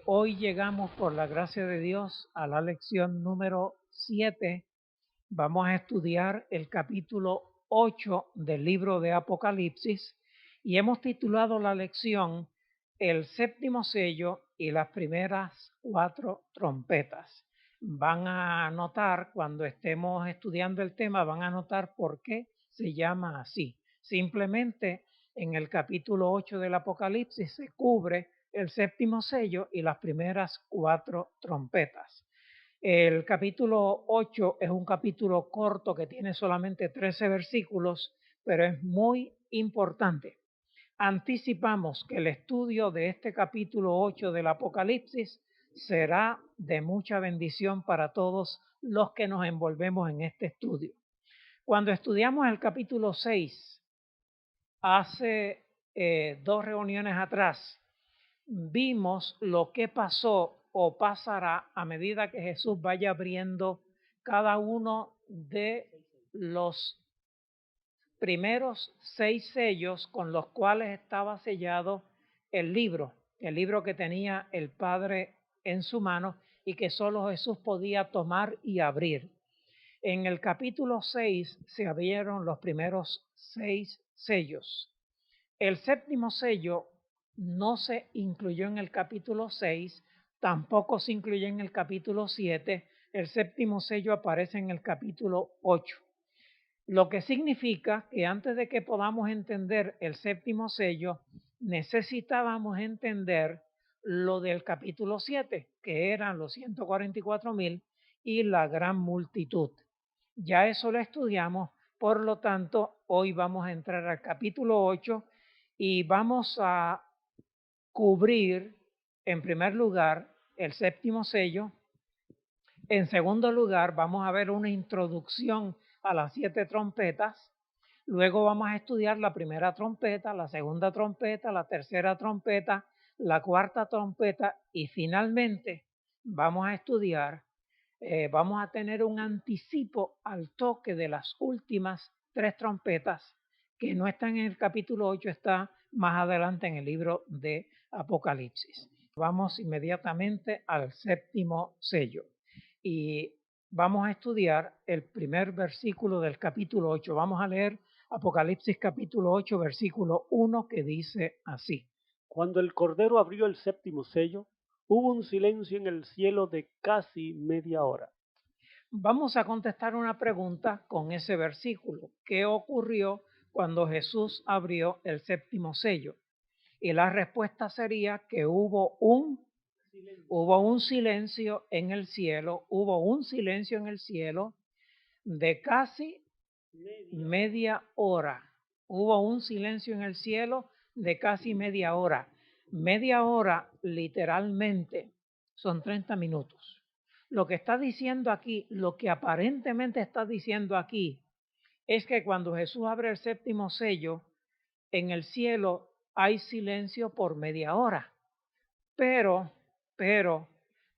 Hoy llegamos por la gracia de Dios a la lección número 7. Vamos a estudiar el capítulo 8 del libro de Apocalipsis y hemos titulado la lección El séptimo sello y las primeras 4 trompetas. Van a notar cuando estemos estudiando el tema, van a notar por qué se llama así. Simplemente en el capítulo 8 del Apocalipsis se cubre el séptimo sello y las primeras 4 trompetas. El capítulo 8 es un capítulo corto que tiene solamente 13 versículos, pero es muy importante. Anticipamos que el estudio de este capítulo 8 del Apocalipsis será de mucha bendición para todos los que nos envolvemos en este estudio. Cuando estudiamos el capítulo 6, hace 2 reuniones atrás, vimos lo que pasó o pasará a medida que Jesús vaya abriendo cada uno de los primeros 6 sellos con los cuales estaba sellado el libro que tenía el Padre en su mano y que solo Jesús podía tomar y abrir. En el capítulo 6 se abrieron los primeros 6 sellos. El séptimo sello no se incluyó en el capítulo 6, tampoco se incluyó en el capítulo 7. El séptimo sello aparece en el capítulo 8. Lo que significa que antes de que podamos entender el séptimo sello, necesitábamos entender lo del capítulo 7, que eran los 144,000 y la gran multitud. Ya eso lo estudiamos, por lo tanto, hoy vamos a entrar al capítulo 8 y vamos a cubrir, en primer lugar, el séptimo sello. En segundo lugar, vamos a ver una introducción a las 7 trompetas. Luego vamos a estudiar la primera trompeta, la segunda trompeta, la tercera trompeta, la cuarta trompeta y finalmente vamos a estudiar, vamos a tener un anticipo al toque de las últimas 3 trompetas que no están en el capítulo 8, está más adelante en el libro de Apocalipsis. Vamos inmediatamente al séptimo sello y vamos a estudiar el primer versículo del capítulo 8. Vamos a leer Apocalipsis capítulo 8, versículo 1, que dice así. Cuando el Cordero abrió el séptimo sello, hubo un silencio en el cielo de casi media hora. Vamos a contestar una pregunta con ese versículo. ¿Qué ocurrió cuando Jesús abrió el séptimo sello? Y la respuesta sería que hubo un silencio en el cielo, de casi media hora. Hubo un silencio en el cielo de casi media hora. Media hora literalmente son 30 minutos. Lo que está diciendo aquí, lo que aparentemente está diciendo aquí, es que cuando Jesús abre el séptimo sello, en el cielo hay silencio por media hora. Pero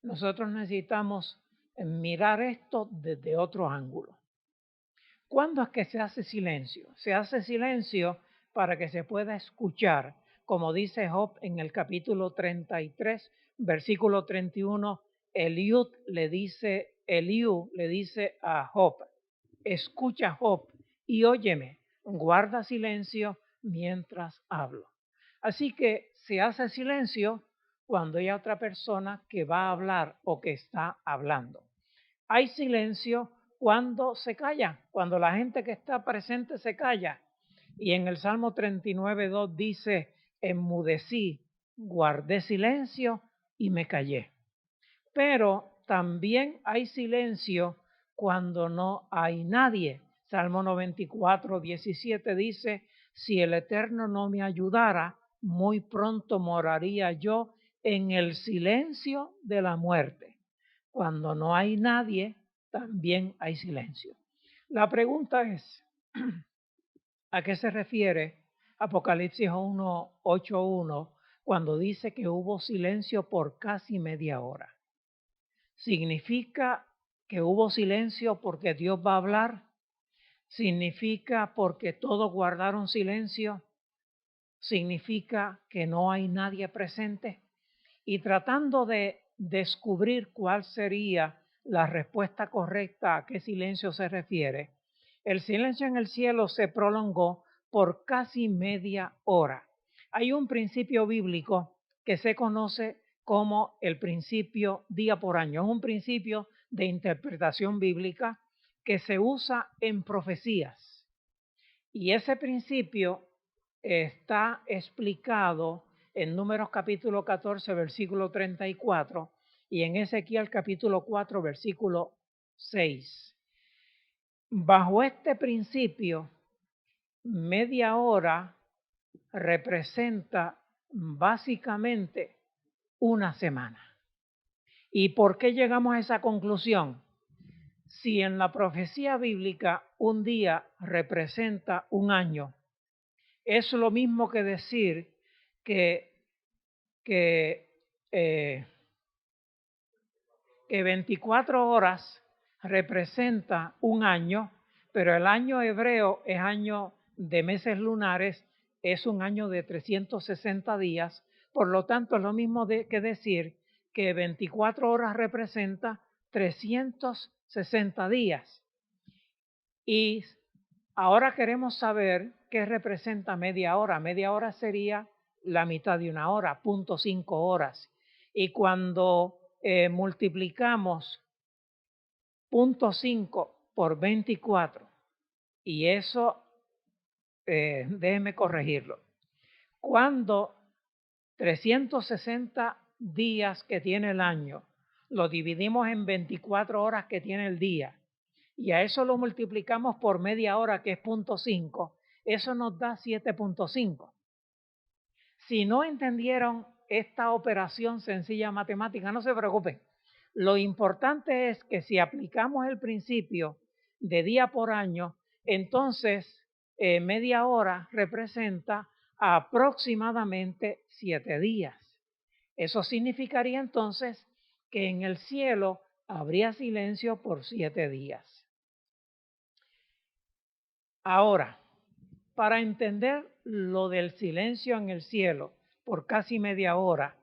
nosotros necesitamos mirar esto desde otro ángulo. ¿Cuándo es que se hace silencio? Se hace silencio para que se pueda escuchar, como dice Job en el capítulo 33, versículo 31, Eliú le dice a Job, escucha Job y óyeme, guarda silencio mientras hablo. Así que se hace silencio cuando hay otra persona que va a hablar o que está hablando. Hay silencio cuando se calla, cuando la gente que está presente se calla. Y en el Salmo 39:2 dice, enmudecí, guardé silencio y me callé. Pero también hay silencio cuando no hay nadie. Salmo 94:17 dice, si el Eterno no me ayudara, muy pronto moraría yo en el silencio de la muerte. Cuando no hay nadie, también hay silencio. La pregunta es, ¿a qué se refiere Apocalipsis 1:8:1 cuando dice que hubo silencio por casi media hora? ¿Significa que hubo silencio porque Dios va a hablar? ¿Significa porque todos guardaron silencio? ¿Significa que no hay nadie presente? y tratando de descubrir cuál sería la respuesta correcta a qué silencio se refiere, el silencio en el cielo se prolongó por casi media hora. Hay un principio bíblico que se conoce como el principio día por año. Es un principio de interpretación bíblica que se usa en profecías. Y ese principio está explicado en Números capítulo 14, versículo 34 y en Ezequiel capítulo 4, versículo 6. Bajo este principio, media hora representa básicamente una semana. ¿Y por qué llegamos a esa conclusión? Si en la profecía bíblica un día representa un año, es lo mismo que decir que 24 horas representa un año, pero el año hebreo es año de meses lunares, es un año de 360 días, por lo tanto es lo mismo que decir que 24 horas representa 360 días. Y ahora queremos saber qué representa media hora. Media hora sería la mitad de una hora, 0.5 horas. Y cuando multiplicamos 0.5 por 24, y eso, déjenme corregirlo, cuando 360 días que tiene el año lo dividimos en 24 horas que tiene el día, y a eso lo multiplicamos por media hora, que es 0.5, eso nos da 7.5. Si no entendieron esta operación sencilla matemática, no se preocupen. Lo importante es que si aplicamos el principio de día por año, entonces media hora representa aproximadamente 7 días. Eso significaría entonces que en el cielo habría silencio por 7 días. Ahora, para entender lo del silencio en el cielo por casi media hora,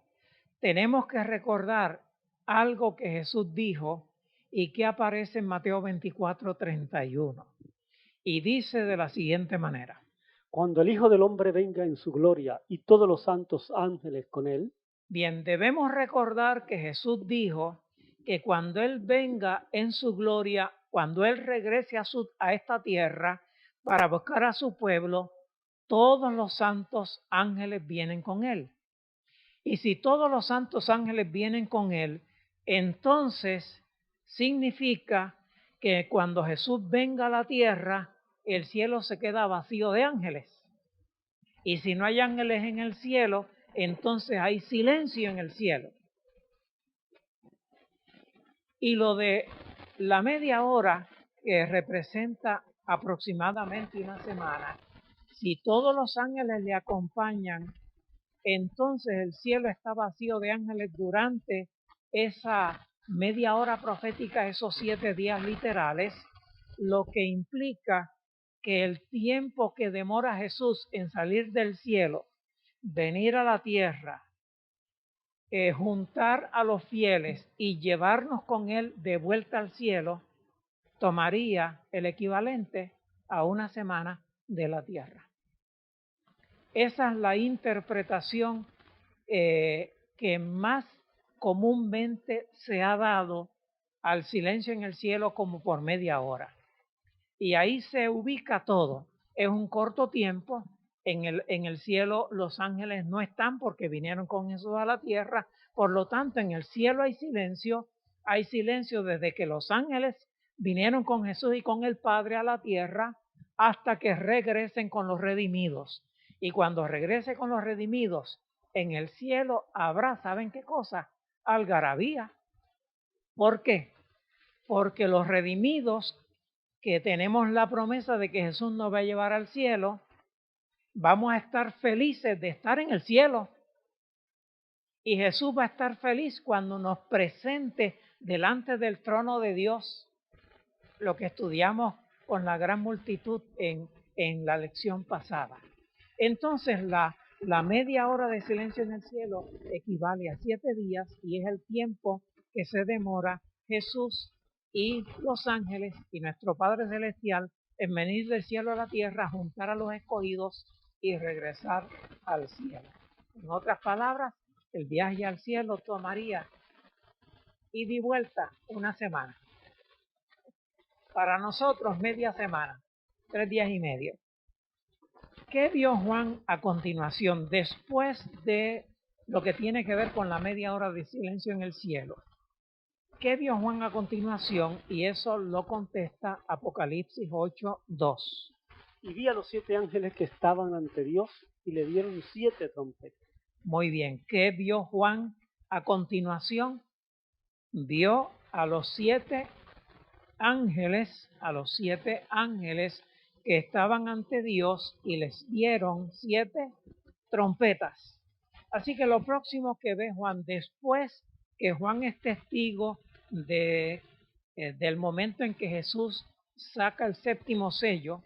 tenemos que recordar algo que Jesús dijo y que aparece en Mateo 24:31. Y dice de la siguiente manera: Cuando el Hijo del Hombre venga en su gloria y todos los santos ángeles con él. Bien, debemos recordar que Jesús dijo que cuando Él venga en su gloria, cuando Él regrese a esta tierra para buscar a su pueblo, todos los santos ángeles vienen con Él. Y si todos los santos ángeles vienen con Él, entonces significa que cuando Jesús venga a la tierra, el cielo se queda vacío de ángeles. Y si no hay ángeles en el cielo, entonces hay silencio en el cielo. Y lo de la media hora, que representa aproximadamente una semana, si todos los ángeles le acompañan, entonces el cielo está vacío de ángeles durante esa media hora profética, esos 7 días literales, lo que implica que el tiempo que demora Jesús en salir del cielo, venir a la tierra, juntar a los fieles y llevarnos con Él de vuelta al cielo, tomaría el equivalente a una semana de la tierra. Esa es la interpretación que más comúnmente se ha dado al silencio en el cielo, como por media hora. Y ahí se ubica todo. Es un corto tiempo. En el cielo los ángeles no están porque vinieron con Jesús a la tierra. Por lo tanto, en el cielo hay silencio. Hay silencio desde que los ángeles vinieron con Jesús y con el Padre a la tierra hasta que regresen con los redimidos. Y cuando regrese con los redimidos, en el cielo habrá, ¿saben qué cosa? Algarabía. ¿Por qué? Porque los redimidos, que tenemos la promesa de que Jesús nos va a llevar al cielo, vamos a estar felices de estar en el cielo. Y Jesús va a estar feliz cuando nos presente delante del trono de Dios, lo que estudiamos con la gran multitud en la lección pasada. Entonces, la La media hora de silencio en el cielo equivale a 7 días y es el tiempo que se demora Jesús y los ángeles y nuestro Padre Celestial en venir del cielo a la tierra, juntar a los escogidos y regresar al cielo. En otras palabras, el viaje al cielo tomaría ida y vuelta una semana. Para nosotros, media semana, 3 días y medio. ¿Qué vio Juan a continuación, después de lo que tiene que ver con la media hora de silencio en el cielo? ¿Qué vio Juan a continuación? Y eso lo contesta Apocalipsis 8:2. Y vi a los 7 ángeles que estaban ante Dios y le dieron 7 trompetas. Muy bien, ¿qué vio Juan a continuación? Vio a los 7 ángeles, que estaban ante Dios y les dieron 7 trompetas. Así que lo próximo que ve Juan, después que Juan es testigo del momento en que Jesús saca el séptimo sello,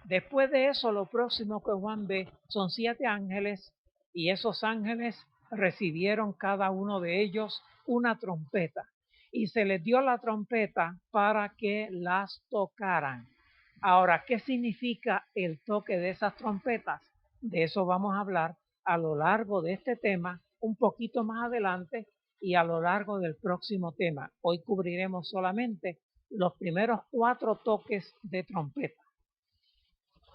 después de eso lo próximo que Juan ve son 7 ángeles y esos ángeles recibieron cada uno de ellos una trompeta y se les dio la trompeta para que las tocaran. Ahora, ¿qué significa el toque de esas trompetas? De eso vamos a hablar a lo largo de este tema, un poquito más adelante y a lo largo del próximo tema. Hoy cubriremos solamente los primeros 4 toques de trompeta.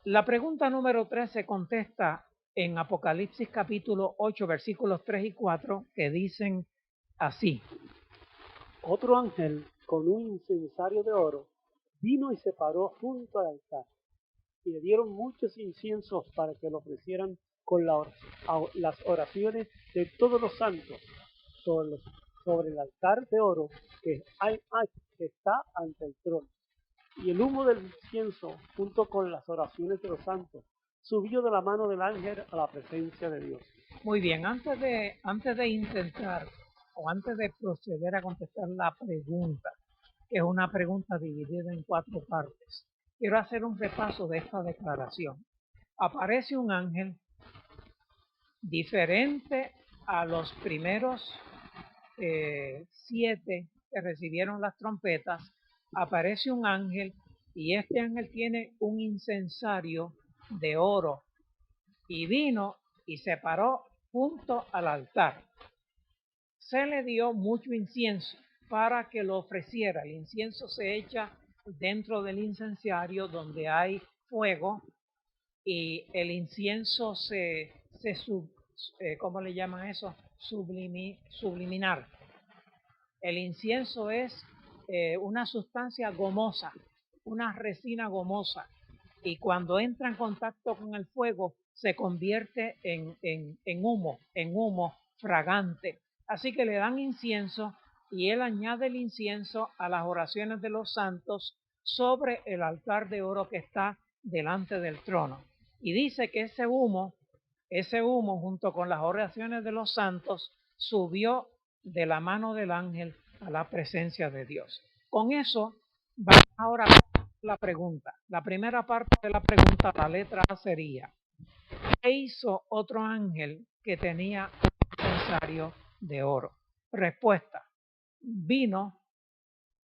La pregunta número 3 se contesta en Apocalipsis capítulo 8, versículos 3 y 4, que dicen así. Otro ángel con un incensario de oro vino y se paró junto al altar, y le dieron muchos inciensos para que lo ofrecieran con las oraciones de todos los santos sobre el altar de oro que está ante el trono. Y el humo del incienso, junto con las oraciones de los santos, subió de la mano del ángel a la presencia de Dios. Muy bien, antes de intentar o antes de proceder a contestar la pregunta, que es una pregunta dividida en 4 partes, quiero hacer un repaso de esta declaración. Aparece un ángel diferente a los primeros 7 que recibieron las trompetas. Aparece un ángel y este ángel tiene un incensario de oro y vino y se paró junto al altar. Se le dio mucho incienso para que lo ofreciera. El incienso se echa dentro del incensario donde hay fuego y el incienso ¿cómo le llaman eso? Subliminar. El incienso es una sustancia gomosa, una resina gomosa, y cuando entra en contacto con el fuego se convierte en humo fragante. Así que le dan incienso y él añade el incienso a las oraciones de los santos sobre el altar de oro que está delante del trono. Y dice que ese humo junto con las oraciones de los santos subió de la mano del ángel a la presencia de Dios. Con eso vamos ahora a la pregunta. La primera parte de la pregunta, la letra A sería: ¿qué hizo otro ángel que tenía un incensario de oro? Respuesta: vino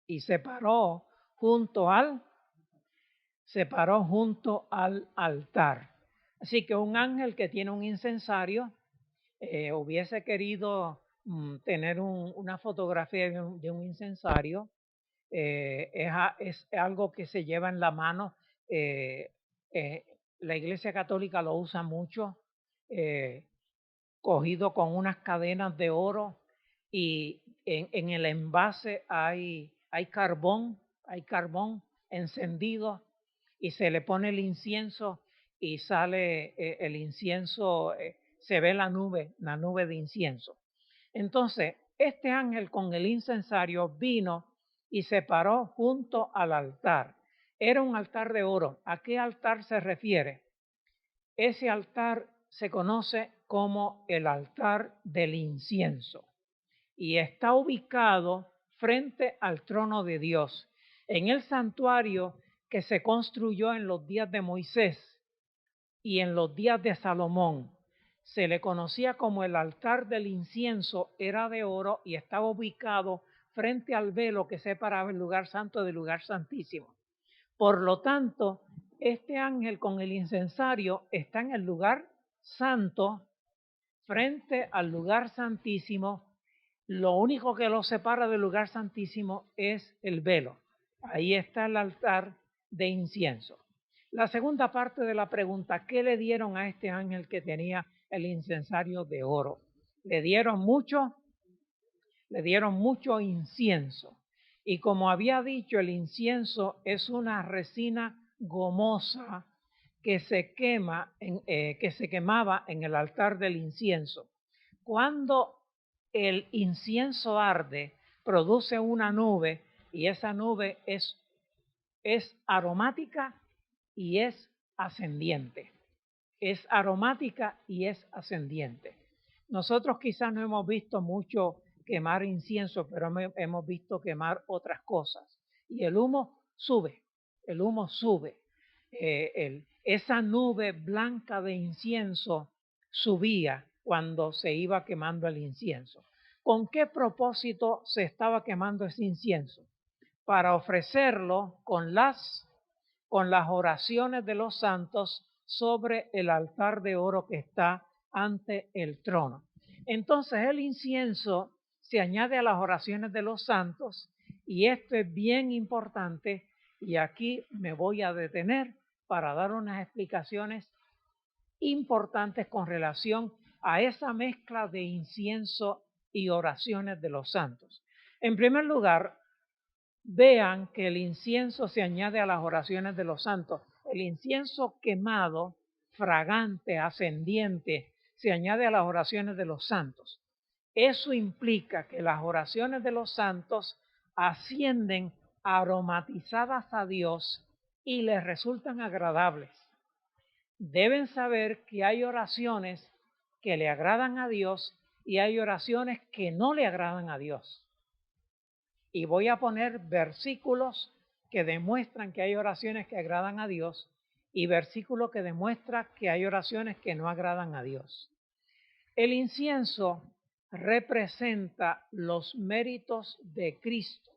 y se paró junto al altar. Así que un ángel que tiene un incensario hubiese querido tener una fotografía de un incensario. Es algo que se lleva en la mano. La Iglesia Católica lo usa mucho, cogido con unas cadenas de oro y en el envase hay carbón encendido y se le pone el incienso y sale el incienso, se ve la nube de incienso. Entonces, este ángel con el incensario vino y se paró junto al altar. Era un altar de oro. ¿A qué altar se refiere? Ese altar se conoce como el altar del incienso y está ubicado frente al trono de Dios, en el santuario que se construyó en los días de Moisés y en los días de Salomón. se le conocía como el altar del incienso, era de oro y estaba ubicado frente al velo que separaba el lugar santo del lugar santísimo. Por lo tanto, este ángel con el incensario está en el lugar santo, frente al lugar santísimo. Lo único que lo separa del lugar santísimo es el velo. Ahí está el altar de incienso. La segunda parte de la pregunta, ¿qué le dieron a este ángel que tenía el incensario de oro? Le dieron mucho incienso. Y como había dicho, el incienso es una resina gomosa que se quemaba en el altar del incienso. Cuando el incienso arde, produce una nube y esa nube es aromática y es ascendiente. Es aromática y es ascendiente. Nosotros quizás no hemos visto mucho quemar incienso, pero hemos visto quemar otras cosas. Y el humo sube. Esa nube blanca de incienso subía cuando se iba quemando el incienso. ¿Con qué propósito se estaba quemando ese incienso? Para ofrecerlo con las oraciones de los santos sobre el altar de oro que está ante el trono. Entonces el incienso se añade a las oraciones de los santos y esto es bien importante y aquí me voy a detener para dar unas explicaciones importantes con relación a esa mezcla de incienso y oraciones de los santos. En primer lugar, vean que el incienso se añade a las oraciones de los santos. El incienso quemado, fragante, ascendiente, se añade a las oraciones de los santos. Eso implica que las oraciones de los santos ascienden aromatizadas a Dios y les resultan agradables. Deben saber que hay oraciones que le agradan a Dios y hay oraciones que no le agradan a Dios. Y voy a poner versículos que demuestran que hay oraciones que agradan a Dios y versículos que demuestran que hay oraciones que no agradan a Dios. El incienso representa los méritos de Cristo.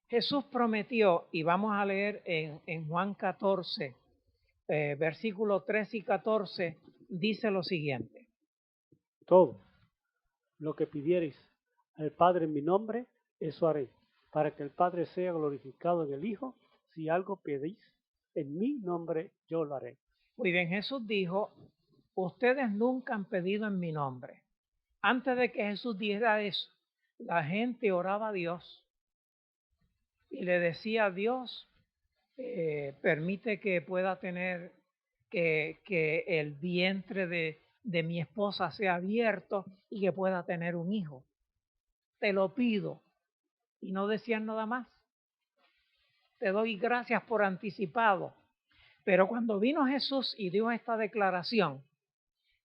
Jesús prometió, y vamos a leer en Juan 14, versículos 3 y 14, dice lo siguiente. Todo lo que pidiereis al Padre en mi nombre, eso haré, para que el Padre sea glorificado en el Hijo. Si algo pedís en mi nombre, yo lo haré. Muy bien, Jesús dijo, ustedes nunca han pedido en mi nombre. Antes de que Jesús dijera eso, la gente oraba a Dios y le decía a Dios, permite que pueda tener, que el vientre de mi esposa sea abierto y que pueda tener un hijo. Te lo pido. Y no decían nada más. Te doy gracias por anticipado. Pero cuando vino Jesús y dio esta declaración,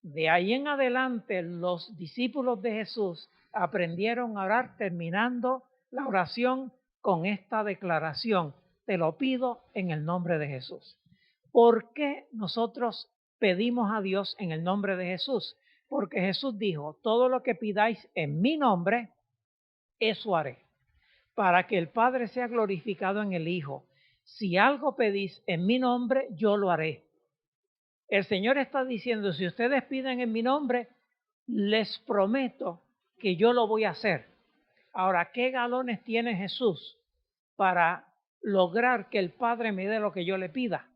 de ahí en adelante los discípulos de Jesús aprendieron a orar terminando la oración con esta declaración. Te lo pido en el nombre de Jesús. ¿Por qué nosotros pedimos a Dios en el nombre de Jesús? Porque Jesús dijo, todo lo que pidáis en mi nombre, eso haré, para que el Padre sea glorificado en el Hijo. Si algo pedís en mi nombre, yo lo haré. El Señor está diciendo, si ustedes piden en mi nombre, les prometo que yo lo voy a hacer. Ahora, ¿qué galones tiene Jesús para lograr que el Padre me dé lo que yo le pida?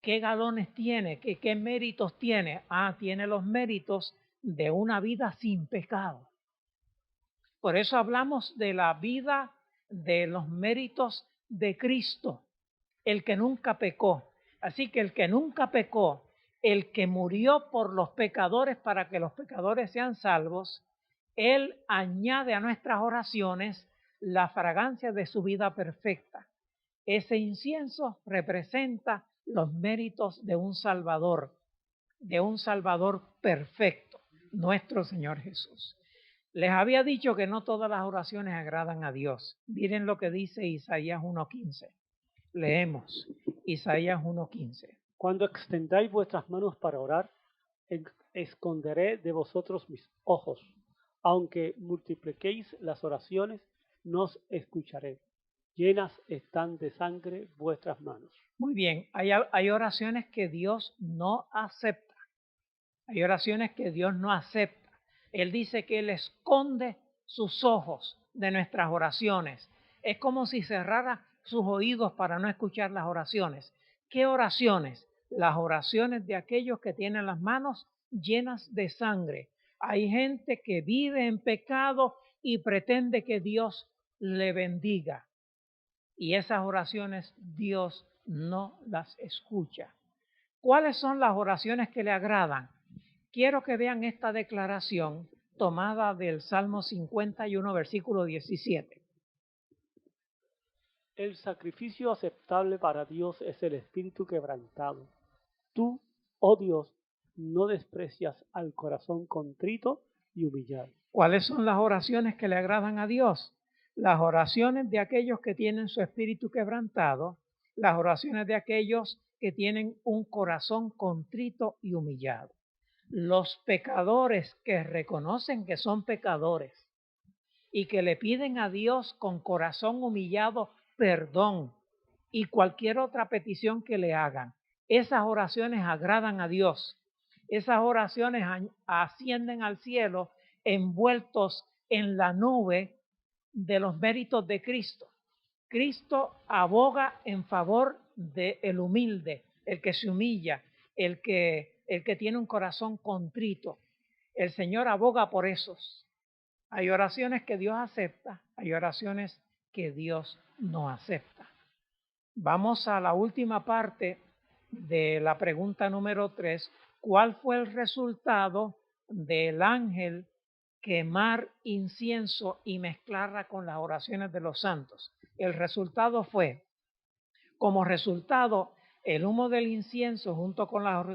¿Qué galones tiene? ¿Qué méritos tiene? Tiene los méritos de una vida sin pecado. Por eso hablamos de la vida, de los méritos de Cristo, el que nunca pecó. Así que el que nunca pecó, el que murió por los pecadores para que los pecadores sean salvos, Él añade a nuestras oraciones la fragancia de su vida perfecta. Ese incienso representa los méritos de un Salvador perfecto, nuestro Señor Jesús. Les había dicho que no todas las oraciones agradan a Dios. Miren lo que dice Isaías 1:15. Leemos Isaías 1:15. Cuando extendáis vuestras manos para orar, esconderé de vosotros mis ojos. Aunque multipliquéis las oraciones, no os escucharé. Llenas están de sangre vuestras manos. Muy bien, hay oraciones que Dios no acepta. Hay oraciones que Dios no acepta. Él dice que Él esconde sus ojos de nuestras oraciones. Es como si cerrara sus oídos para no escuchar las oraciones. ¿Qué oraciones? Las oraciones de aquellos que tienen las manos llenas de sangre. Hay gente que vive en pecado y pretende que Dios le bendiga. Y esas oraciones Dios no las escucha. ¿Cuáles son las oraciones que le agradan? Quiero que vean esta declaración tomada del Salmo 51, versículo 17. El sacrificio aceptable para Dios es el espíritu quebrantado. Tú, oh Dios, no desprecias al corazón contrito y humillado. ¿Cuáles son las oraciones que le agradan a Dios? Las oraciones de aquellos que tienen su espíritu quebrantado, las oraciones de aquellos que tienen un corazón contrito y humillado. Los pecadores que reconocen que son pecadores y que le piden a Dios con corazón humillado perdón y cualquier otra petición que le hagan. Esas oraciones agradan a Dios. Esas oraciones ascienden al cielo envueltos en la nube de los méritos de Cristo. Cristo aboga en favor del humilde, el que se humilla, el que tiene un corazón contrito. El Señor aboga por esos. Hay oraciones que Dios acepta, hay oraciones que Dios no acepta. Vamos a la última parte de la pregunta número 3. ¿Cuál fue el resultado del ángel quemar incienso y mezclarla con las oraciones de los santos? El resultado fue, como resultado, el humo del incienso junto con las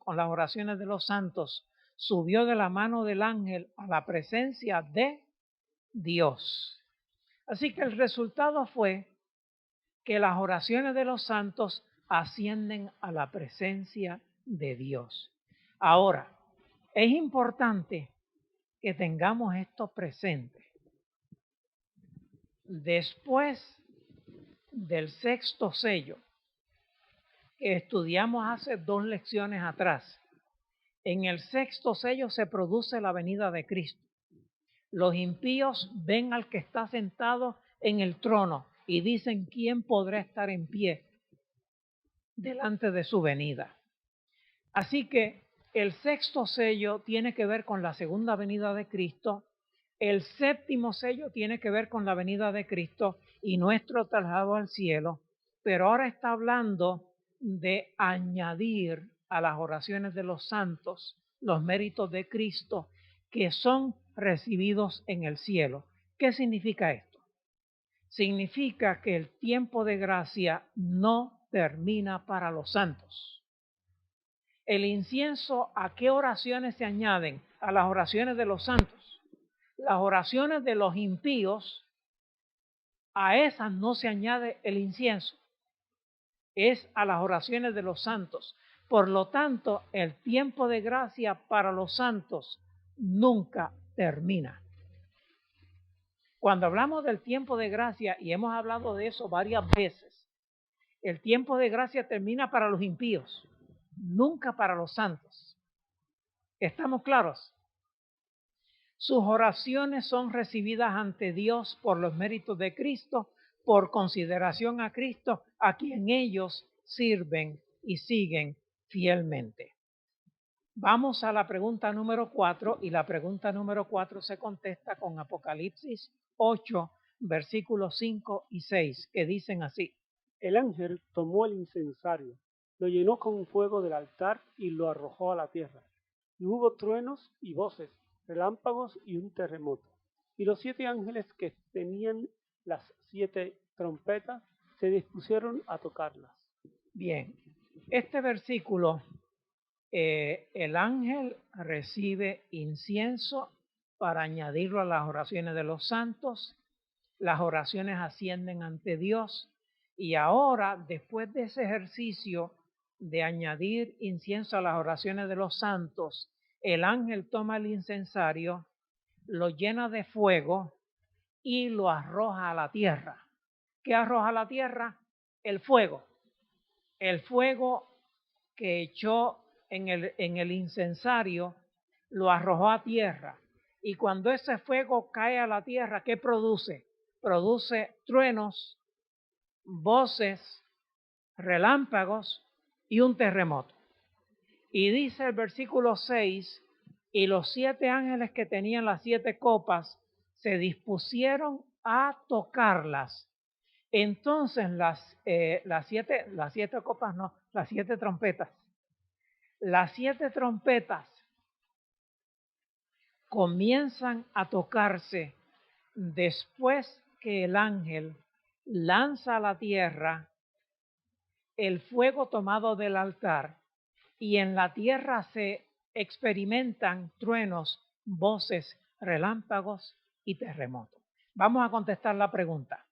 oraciones de los santos subió de la mano del ángel a la presencia de Dios. Así que el resultado fue que las oraciones de los santos ascienden a la presencia de Dios. Ahora, es importante que tengamos esto presente. Después del sexto sello, que estudiamos hace 2 lecciones atrás, en el sexto sello se produce la venida de Cristo. Los impíos ven al que está sentado en el trono y dicen, ¿quién podrá estar en pie delante de su venida? Así que el sexto sello tiene que ver con la segunda venida de Cristo, el séptimo sello tiene que ver con la venida de Cristo y nuestro traslado al cielo, pero ahora está hablando de añadir a las oraciones de los santos los méritos de Cristo que son recibidos en el cielo. ¿Qué significa esto? Significa que el tiempo de gracia no termina para los santos. El incienso, ¿a qué oraciones se añaden? A las oraciones de los santos. Las oraciones de los impíos, a esas no se añade el incienso. Es a las oraciones de los santos. Por lo tanto, el tiempo de gracia para los santos nunca termina. Cuando hablamos del tiempo de gracia, y hemos hablado de eso varias veces, el tiempo de gracia termina para los impíos, nunca para los santos. ¿Estamos claros? Sus oraciones son recibidas ante Dios por los méritos de Cristo, por consideración a Cristo, a quien ellos sirven y siguen fielmente. Vamos a la pregunta número 4 y la pregunta número 4 se contesta con Apocalipsis 8, versículos 5 y 6, que dicen así. El ángel tomó el incensario, lo llenó con fuego del altar y lo arrojó a la tierra. Y hubo truenos y voces, relámpagos y un terremoto. Y los 7 ángeles que tenían las 7 trompetas se dispusieron a tocarlas. Bien, este versículo, el ángel recibe incienso para añadirlo a las oraciones de los santos, las oraciones ascienden ante Dios y ahora, después de ese ejercicio de añadir incienso a las oraciones de los santos, el ángel toma el incensario, lo llena de fuego y lo arroja a la tierra. ¿Qué arroja a la tierra? El fuego. El fuego que echó en el incensario lo arrojó a tierra. Y cuando ese fuego cae a la tierra, ¿qué produce? Produce truenos, voces, relámpagos y un terremoto. Y dice el versículo 6, y los 7 ángeles que tenían las 7 copas se dispusieron a tocarlas. Entonces las 7 copas, no, las 7 trompetas. Las 7 trompetas comienzan a tocarse después que el ángel lanza a la tierra el fuego tomado del altar, y en la tierra se experimentan truenos, voces, relámpagos y terremotos. Vamos a contestar la pregunta.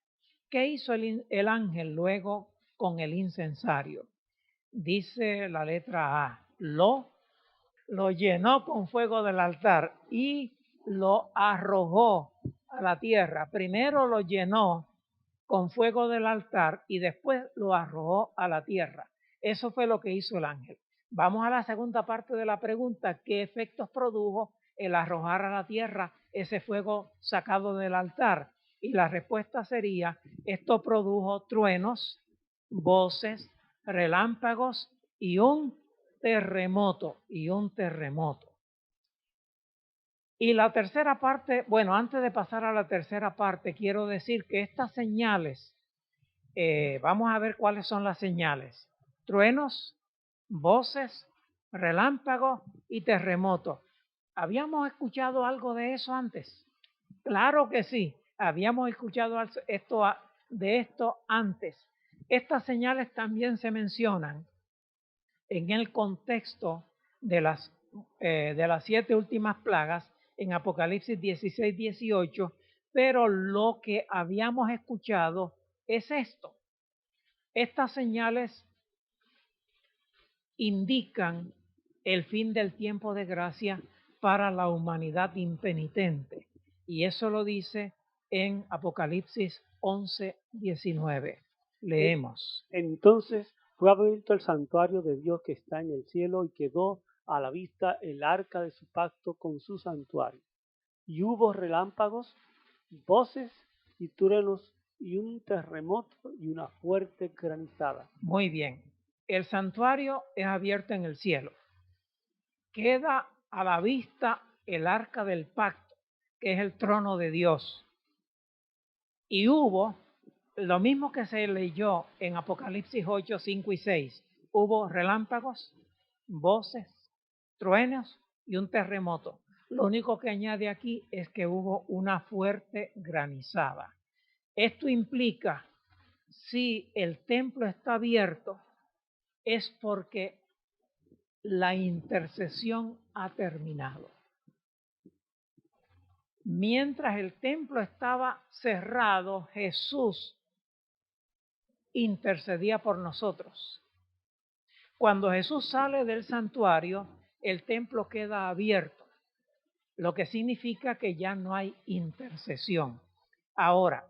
¿Qué hizo el ángel luego con el incensario? Dice la letra A, lo llenó con fuego del altar y lo arrojó a la tierra. Primero lo llenó con fuego del altar y después lo arrojó a la tierra. Eso fue lo que hizo el ángel. Vamos a la segunda parte de la pregunta. ¿Qué efectos produjo el arrojar a la tierra ese fuego sacado del altar? Y la respuesta sería, esto produjo truenos, voces, relámpagos y un terremoto. Y la tercera parte, bueno, antes de pasar a la tercera parte, quiero decir que estas señales, vamos a ver cuáles son las señales. Truenos, voces, relámpagos y terremotos. ¿Habíamos escuchado algo de eso antes? Claro que sí, habíamos escuchado de esto antes. Estas señales también se mencionan en el contexto de las 7 últimas plagas en Apocalipsis 16, 18, pero lo que habíamos escuchado es esto. Estas señales indican el fin del tiempo de gracia para la humanidad impenitente. Y eso lo dice en Apocalipsis 11, 19. Leemos. Entonces fue abierto el santuario de Dios que está en el cielo y quedó a la vista el arca de su pacto con su santuario. Y hubo relámpagos, voces y truenos y un terremoto y una fuerte granizada. Muy bien. El santuario es abierto en el cielo. Queda a la vista el arca del pacto, que es el trono de Dios. Y hubo, lo mismo que se leyó en Apocalipsis 8, 5 y 6, hubo relámpagos, voces, truenos y un terremoto. Lo único que añade aquí es que hubo una fuerte granizada. Esto implica, si el templo está abierto, es porque la intercesión ha terminado. Mientras el templo estaba cerrado, Jesús intercedía por nosotros. Cuando Jesús sale del santuario, el templo queda abierto, lo que significa que ya no hay intercesión. Ahora,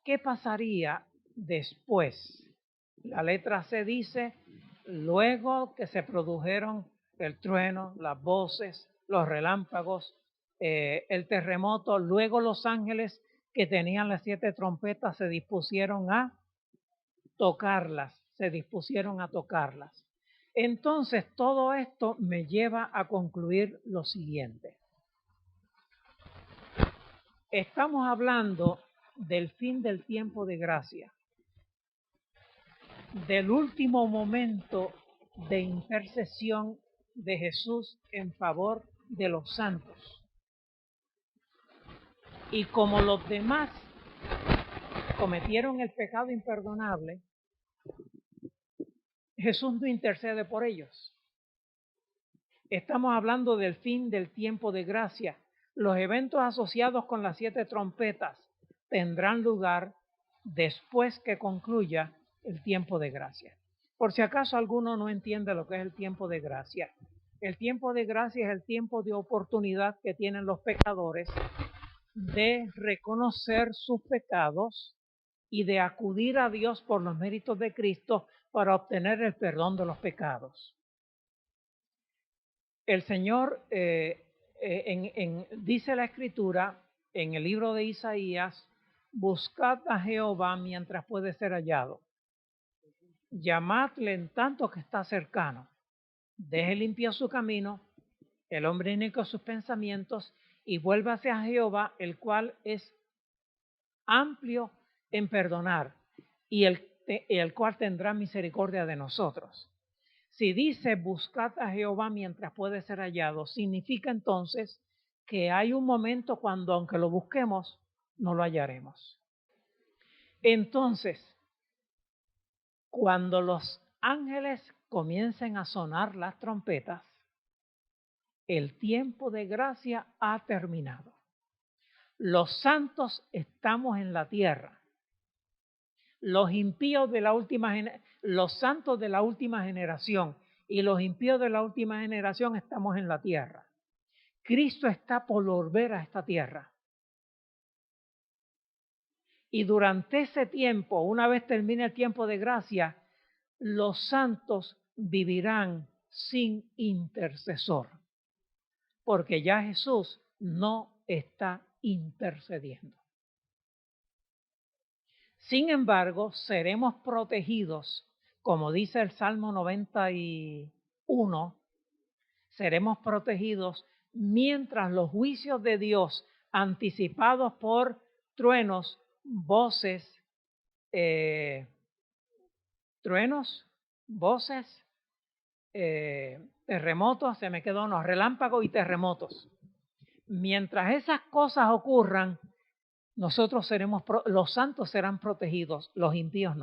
¿qué pasaría después? La letra C dice, luego que se produjeron el trueno, las voces, los relámpagos, el terremoto, luego los ángeles que tenían las 7 trompetas se dispusieron a tocarlas, Entonces, todo esto me lleva a concluir lo siguiente. Estamos hablando del fin del tiempo de gracia, del último momento de intercesión de Jesús en favor de los santos. Y como los demás cometieron el pecado imperdonable, Jesús no intercede por ellos. Estamos hablando del fin del tiempo de gracia. Los eventos asociados con las 7 trompetas tendrán lugar después que concluya el tiempo de gracia. Por si acaso alguno no entiende lo que es el tiempo de gracia. El tiempo de gracia es el tiempo de oportunidad que tienen los pecadores de reconocer sus pecados y de acudir a Dios por los méritos de Cristo para obtener el perdón de los pecados. El Señor, dice la Escritura en el libro de Isaías, buscad a Jehová mientras puede ser hallado. Llamadle en tanto que está cercano. Deje limpio su camino, el hombre inico sus pensamientos, y vuélvase a Jehová, el cual es amplio en perdonar y el cual tendrá misericordia de nosotros. Si dice buscad a Jehová mientras puede ser hallado, significa entonces que hay un momento cuando aunque lo busquemos, no lo hallaremos. Entonces, cuando los ángeles comiencen a sonar las trompetas, el tiempo de gracia ha terminado. Los santos estamos en la tierra. Los impíos de la los santos de la última generación y los impíos de la última generación estamos en la tierra. Cristo está por volver a esta tierra. Y durante ese tiempo, una vez termine el tiempo de gracia, los santos vivirán sin intercesor, porque ya Jesús no está intercediendo. Sin embargo, seremos protegidos, como dice el Salmo 91, seremos protegidos mientras los juicios de Dios anticipados por truenos, voces, terremotos, relámpagos y terremotos. Mientras esas cosas ocurran, los santos serán protegidos, los impíos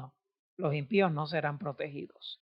no serán protegidos.